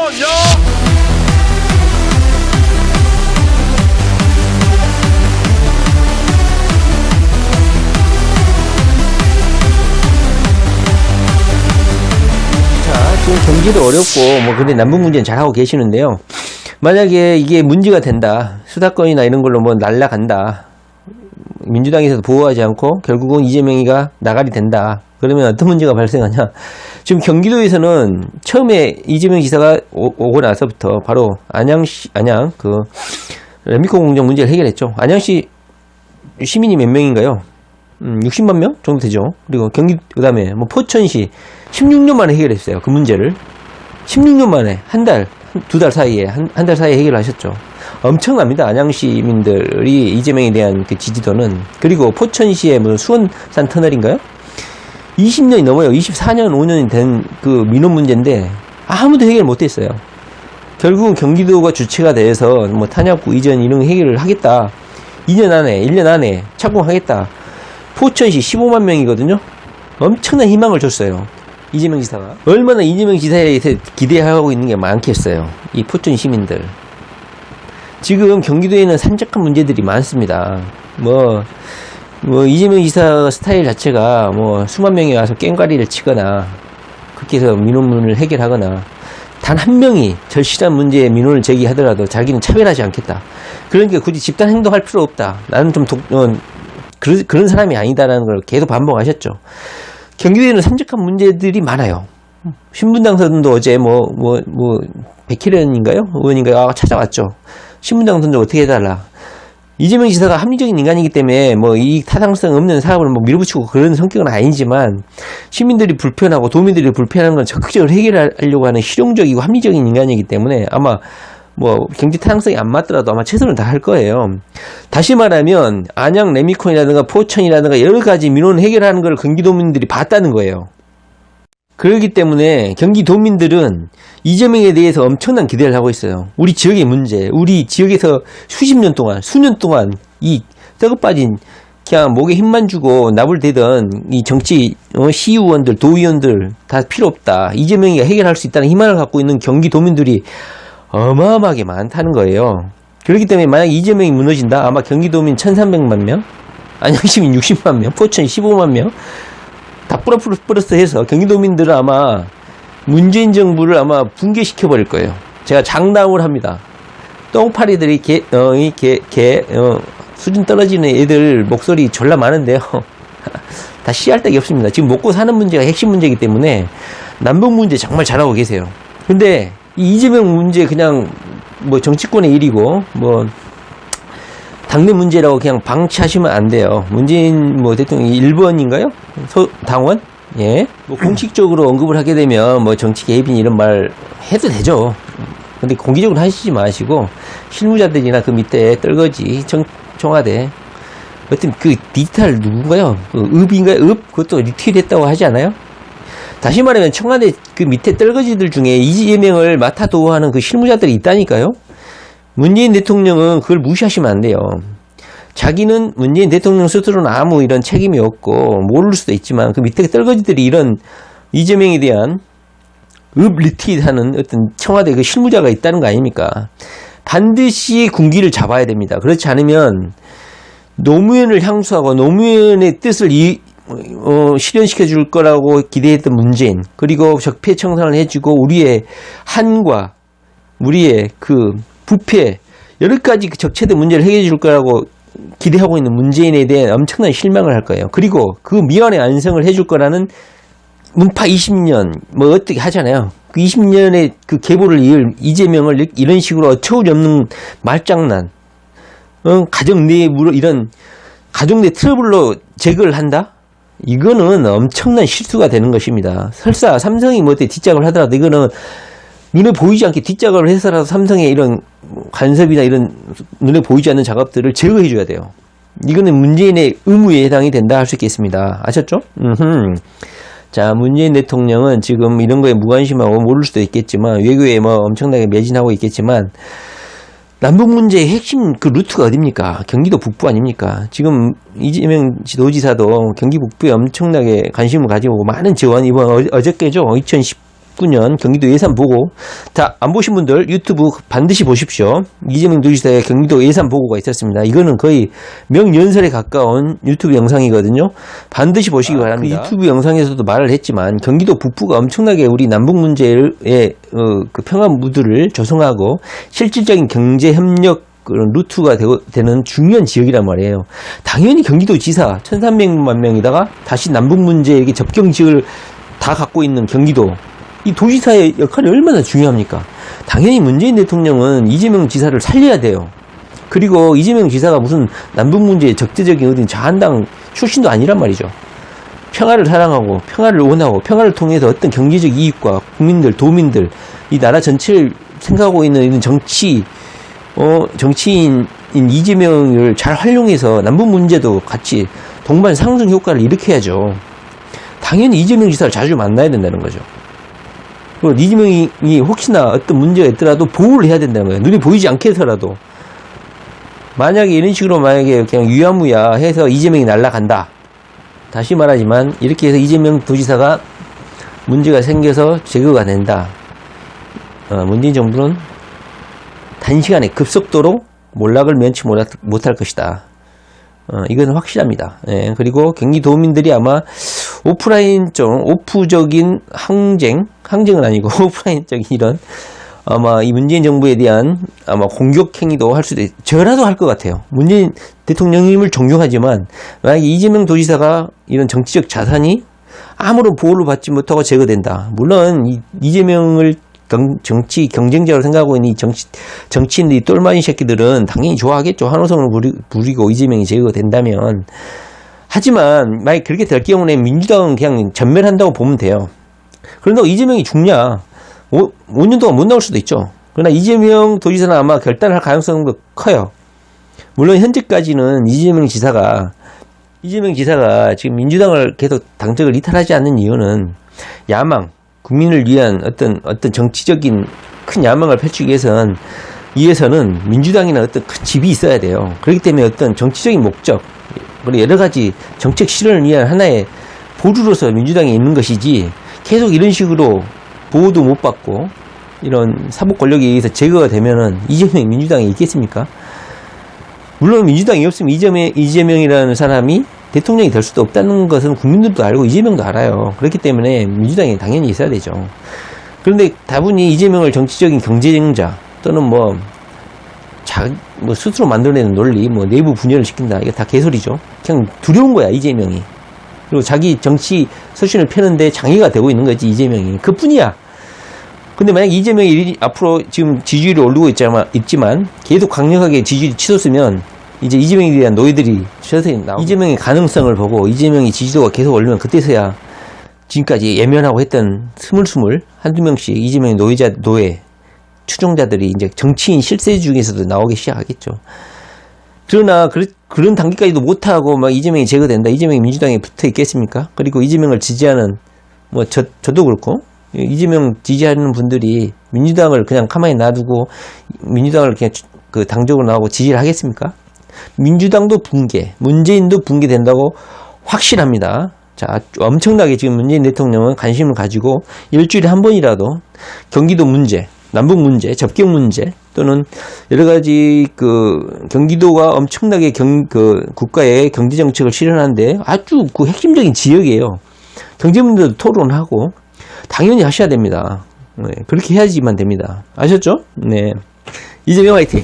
지금 경기도 어렵고 뭐 근데 남북 문제는 잘 하고 계시는데요. 만약에 이게 문제가 된다, 수사권이나 이런 걸로 뭐 날라간다, 민주당에서도 보호하지 않고 결국은 이재명이가 나가리 된다, 그러면 어떤 문제가 발생하냐. 지금 경기도에서는 처음에 이재명 지사가 오고 나서부터 바로 안양 그 램비코 공장 문제를 해결했죠. 안양시 시민이 몇 명인가요? 60만 명 정도 되죠. 그리고 그다음에 뭐 포천시 16년 만에 해결했어요. 그 문제를 16년 만에 두 달 사이에 한 달 사이에 해결하셨죠. 엄청납니다. 안양 시민들이 이재명에 대한 그 지지도는. 그리고 포천시의 무슨 수원산 터널인가요? 20년이 넘어요. 24년, 5년이 된 그 민원 문제인데 아무도 해결 못했어요. 결국은 경기도가 주체가 돼서 뭐 탄약구 이전 이런 거 해결을 하겠다. 2년 안에, 1년 안에 착공하겠다. 포천시 15만 명이거든요. 엄청난 희망을 줬어요. 이재명 지사가. 얼마나 이재명 지사에 기대하고 있는 게 많겠어요. 이 포천 시민들. 지금 경기도에는 산적한 문제들이 많습니다. 뭐 이재명 지사 스타일 자체가 뭐 수만 명이 와서 깽가리를 치거나 그렇게 해서 민원문을 해결하거나 단 한 명이 절실한 문제에 민원을 제기하더라도 자기는 차별하지 않겠다. 그러니까 굳이 집단 행동할 필요 없다. 나는 좀 그런 사람이 아니다라는 걸 계속 반복하셨죠. 경기도에는 산적한 문제들이 많아요. 신분당선도 어제 백희련인가요? 의원인가요? 찾아왔죠. 신분당선도 어떻게 해달라. 이재명 지사가 합리적인 인간이기 때문에 뭐 이익 타당성 없는 사업을 뭐 밀어붙이고 그런 성격은 아니지만 시민들이 불편하고 도민들이 불편한 건 적극적으로 해결하려고 하는 실용적이고 합리적인 인간이기 때문에 아마 뭐 경제 타당성이 안 맞더라도 아마 최선을 다할 거예요. 다시 말하면 안양 레미콘이라든가 포천이라든가 여러 가지 민원 해결하는 걸 경기도민들이 봤다는 거예요. 그렇기 때문에 경기도민들은 이재명에 대해서 엄청난 기대를 하고 있어요. 우리 지역의 문제, 우리 지역에서 수년 동안 이 썩어빠진 그냥 목에 힘만 주고 나불대던 이 정치 시의원들, 도의원들 다 필요 없다. 이재명이가 해결할 수 있다는 희망을 갖고 있는 경기도민들이 어마어마하게 많다는 거예요. 그렇기 때문에 만약 이재명이 무너진다, 아마 경기도민 1300만 명, 안양시민 60만 명, 포천 15만 명 다 플러스 해서 경기도민들은 아마 문재인 정부를 아마 붕괴시켜버릴 거예요. 제가 장담을 합니다. 똥파리들이 수준 떨어지는 애들 목소리 졸라 많은데요. 다 씨알 데가 없습니다. 지금 먹고 사는 문제가 핵심 문제이기 때문에 남북 문제 정말 잘하고 계세요. 근데 이 이재명 문제 그냥 뭐 정치권의 일이고 뭐 당내 문제라고 그냥 방치하시면 안 돼요. 문재인 뭐 대통령이 1번인가요? 당원? 예. 뭐 공식적으로 언급을 하게 되면 뭐 정치 개입인 이런 말 해도 되죠. 근데 공개적으로 하시지 마시고 실무자들이나 그 밑에 떨거지 청와대 어떤 그 디지털 누군가요? 그 읍인가요? 읍? 그것도 리트윗했다고 하지 않아요? 다시 말하면 청와대 그 밑에 떨거지들 중에 이재명을 맡아도하는 그 실무자들이 있다니까요. 문재인 대통령은 그걸 무시하시면 안 돼요. 자기는 문재인 대통령 스스로는 아무 이런 책임이 없고 모를 수도 있지만 그 밑에 떨거지들이 이런 이재명에 대한 리트윗하는 어떤 청와대 그 실무자가 있다는 거 아닙니까? 반드시 군기를 잡아야 됩니다. 그렇지 않으면 노무현을 향수하고 노무현의 뜻을 실현시켜 줄 거라고 기대했던 문재인, 그리고 적폐청산을 해주고 우리의 한과 우리의 그 부패 여러 가지 그 적체된 문제를 해결해 줄 거라고 기대하고 있는 문재인에 대한 엄청난 실망을 할 거예요. 그리고 그 미완의 안성을 해줄 거라는 문파 20년 뭐 어떻게 하잖아요. 그 20년의 그 계보를 이을 이재명을 이런 식으로 어처구니 없는 말장난, 가정 내 이런 가족 내 트러블로 제거를 한다? 이거는 엄청난 실수가 되는 것입니다. 설사 삼성이 뭐 어떻게 뒷작업을 하더라도 이거는 눈에 보이지 않게 뒷작업을 해서라도 삼성의 이런 간섭이나 이런 눈에 보이지 않는 작업들을 제거해 줘야 돼요. 이거는 문재인의 의무에 해당이 된다 할 수 있겠습니다. 아셨죠? 자, 문재인 대통령은 지금 이런 거에 무관심하고 모를 수도 있겠지만 외교에 뭐 엄청나게 매진하고 있겠지만 남북 문제의 핵심 그 루트가 어딥니까? 경기도 북부 아닙니까? 지금 이재명 도지사도 경기 북부에 엄청나게 관심을 가지고 많은 지원, 이번 어저께죠? 2019년 경기도 예산 보고, 자, 안 보신 분들 유튜브 반드시 보십시오. 이재명 도지사의 경기도 예산 보고가 있었습니다. 이거는 거의 명연설에 가까운 유튜브 영상이거든요. 반드시 보시기 바랍니다. 그 유튜브 영상에서도 말을 했지만 경기도 북부가 엄청나게 우리 남북 문제의 그 평화 무드를 조성하고 실질적인 경제 협력 그런 루트가 되는 중요한 지역이란 말이에요. 당연히 경기도 지사 1,300만 명이다가 다시 남북 문제에게 접경 지역을 다 갖고 있는 경기도, 이 도지사의 역할이 얼마나 중요합니까? 당연히 문재인 대통령은 이재명 지사를 살려야 돼요. 그리고 이재명 지사가 무슨 남북 문제에 적대적인 어딘 자한당 출신도 아니란 말이죠. 평화를 사랑하고 평화를 원하고 평화를 통해서 어떤 경제적 이익과 국민들, 도민들, 이 나라 전체를 생각하고 있는 이런 정치인인 이재명을 잘 활용해서 남북 문제도 같이 동반 상승 효과를 일으켜야죠. 당연히 이재명 지사를 자주 만나야 된다는 거죠. 그리고 이재명이 혹시나 어떤 문제가 있더라도 보호를 해야 된다는 거예요. 눈이 보이지 않게 해서라도. 만약에 이런 식으로 만약에 그냥 유야무야 해서 이재명이 날아간다. 다시 말하지만 이렇게 해서 이재명 도지사가 문제가 생겨서 제거가 된다. 문재인 정부는 단시간에 급속도로 몰락을 면치 못할 것이다. 이건 확실합니다. 예, 그리고 경기도민들이 아마 오프적인 항쟁은 아니고 오프라인적인 이런 아마 이 문재인 정부에 대한 아마 공격 행위도 할 수도 저라도 할 것 같아요. 문재인 대통령님을 존경하지만 만약에 이재명 도지사가 이런 정치적 자산이 아무런 보호를 받지 못하고 제거된다. 물론 이재명을 정치 경쟁자로 생각하고 있는 이 정치인들이 똘마니 새끼들은 당연히 좋아하겠죠. 환호성을 부리고 이재명이 제거된다면. 하지만 만약 그렇게 될 경우에 민주당은 그냥 전멸한다고 보면 돼요. 그런다고 이재명이 죽냐? 5년 동안 못 나올 수도 있죠. 그러나 이재명 도지사는 아마 결단할 가능성도 커요. 물론 현재까지는 이재명 지사가 지금 민주당을 계속 당적을 이탈하지 않는 이유는 야망, 국민을 위한 어떤 정치적인 큰 야망을 펼치기 위해서는 민주당이나 어떤 큰 집이 있어야 돼요. 그렇기 때문에 어떤 정치적인 목적, 그리고 여러 가지 정책 실현을 위한 하나의 보루로서 민주당이 있는 것이지, 계속 이런 식으로 보호도 못 받고 이런 사법 권력에 의해서 제거가 되면은 이재명이 민주당에 있겠습니까? 물론 민주당이 없으면 이재명이라는 사람이 대통령이 될 수도 없다는 것은 국민들도 알고 이재명도 알아요. 그렇기 때문에 민주당에 당연히 있어야 되죠. 그런데 다분히 이재명을 정치적인 경쟁자 또는 스스로 만들어내는 논리, 내부 분열을 시킨다. 이거 다 개소리죠. 그냥 두려운 거야, 이재명이. 그리고 자기 정치 서신을 펴는데 장애가 되고 있는 거지, 이재명이. 그 뿐이야. 근데 만약 이재명이 앞으로 지금 지지율이 오르고 있지만 계속 강력하게 지지율이 치솟으면 이제 이재명에 대한 노예들이 서서히 나오고, 이재명의 가능성을 보고 이재명이 지지도가 계속 오르면 그때서야 지금까지 예면하고 했던 스물스물 한두 명씩 이재명의 노예 추종자들이 이제 정치인 실세 중에서도 나오기 시작하겠죠. 그러나 그런 단계까지도 못하고 막 이재명이 제거된다, 이재명이 민주당에 붙어 있겠습니까? 그리고 이재명을 지지하는 저도 그렇고 이재명 지지하는 분들이 민주당을 그냥 가만히 놔두고 민주당을 그냥 그 당적으로 나오고 지지를 하겠습니까? 민주당도 붕괴, 문재인도 붕괴된다고 확신합니다. 자, 엄청나게 지금 문재인 대통령은 관심을 가지고 일주일에 한 번이라도 경기도 문제, 남북 문제, 접경 문제 또는 여러 가지 경기도가 엄청나게 국가의 경제 정책을 실현하는데 아주 핵심적인 지역이에요. 경제 문제도 토론하고 당연히 하셔야 됩니다. 네, 그렇게 해야지만 됩니다. 아셨죠? 네. 이재명 화이팅!